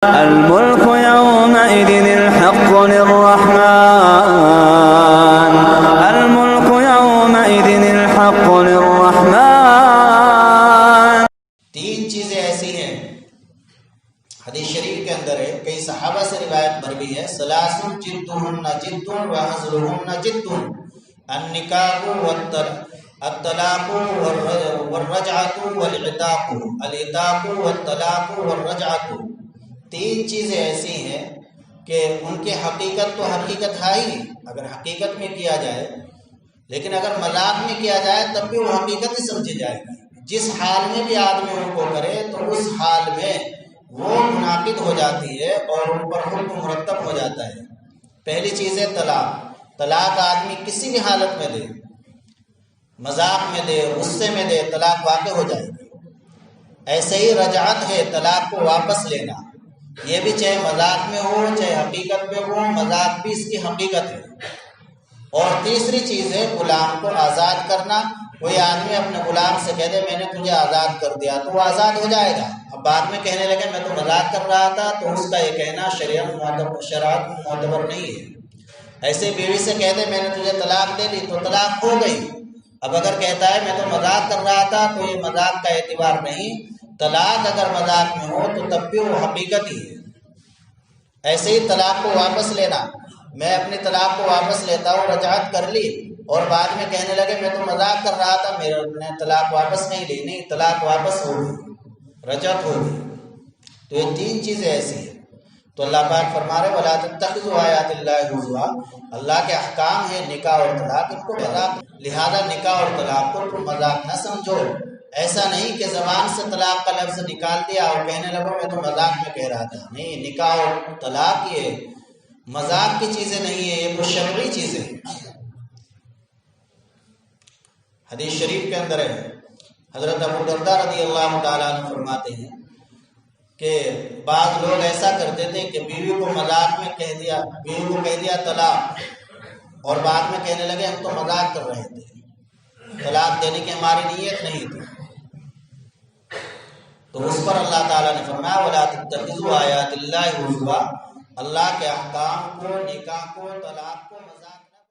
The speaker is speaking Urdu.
الملك يومئذ الحق للرحمن الملك يومئذ الحق للرحمن۔ تین چیزیں ایسی ہیں حدیث شریف کے اندر ہے، کئی صحابہ سے روایت مروی ہے، ثلاث جدہن جد وہزلہن جد، النکاح الطلاق والرجعۃ والعتاق، العتاق والطلاق والرجعۃ۔ تین چیزیں ایسی ہیں کہ ان کی حقیقت تو حقیقت ہے ہی اگر حقیقت میں کیا جائے، لیکن اگر مذاق میں کیا جائے تب بھی وہ حقیقت ہی سمجھی جائے گی۔ جس حال میں بھی آدمی ان کو کرے تو اس حال میں وہ منعقد ہو جاتی ہے اور ان پر حکم مرتب ہو جاتا ہے۔ پہلی چیز ہے طلاق۔ طلاق آدمی کسی بھی حالت میں دے، مذاق میں دے، غصے میں دے، طلاق واقع ہو جائے گی۔ ایسے ہی رجعت ہے، طلاق کو واپس لینا، یہ بھی چاہے مذاق میں ہو چاہے حقیقت میں ہو، مذاق بھی اس کی حقیقت ہے۔ اور تیسری چیز ہے غلام کو آزاد کرنا۔ کوئی آدمی اپنے غلام سے کہہ دے میں نے تجھے آزاد کر دیا تو وہ آزاد ہو جائے گا۔ اب بعد میں کہنے لگے میں تو مذاق کر رہا تھا تو اس کا یہ کہنا شریعت معتبر نہیں ہے۔ ایسے بیوی سے کہہ دے میں نے تجھے طلاق دے دی تو طلاق ہو گئی۔ اب اگر کہتا ہے میں تو مذاق کر رہا تھا تو یہ مذاق کا اعتبار نہیں، طلاق اگر مذاق میں ہو تو تب بھی وہ حقیقت ہی ہے۔ ایسے ہی طلاق کو واپس لینا، میں اپنی طلاق کو واپس لیتا ہوں، رجعت کر لی اور بعد میں کہنے لگے میں تو مذاق کر رہا تھا، میں نے طلاق واپس نہیں لی، نہیں، طلاق واپس ہو گئی، رجعت ہو گئی۔ تو یہ تین چیزیں ایسی ہیں۔ تو اللہ پاک فرما رہے وَلَا تَتَّخِذُوا آیَاتِ اللَّهِ هُزُوًا، اللہ کے احکام ہیں نکاح اور طلاق، ان کو مذاق، لہذا نکاح اور طلاق کو تم مذاق نہ سمجھو۔ ایسا نہیں کہ زبان سے طلاق کا لفظ نکال دیا اور کہنے لگو میں تو مذاق میں کہہ رہا تھا۔ نہیں، نکاح اور طلاق یہ مذاق کی چیزیں نہیں ہیں، یہ تو شرعی چیزیں ہیں۔ حدیث شریف کے اندر ہے، حضرت ابو درداء رضی اللہ تعالیٰ عنہ فرماتے ہیں کہ بعض لوگ ایسا کرتے تھے کہ بیوی کو مذاق میں کہہ دیا، بیوی کو کہہ دیا طلاق، اور بعد میں کہنے لگے ہم تو مذاق کر رہے تھے، طلاق دینے کی ہماری نیت نہیں تھی۔ تو اس پر اللہ تعالیٰ نے فرمایا وَلَا تَتَّخِذُوا آیَاتِ اللَّهِ هُزُوًا، اللہ کے احکام کو، نکاح کو، طلاق کو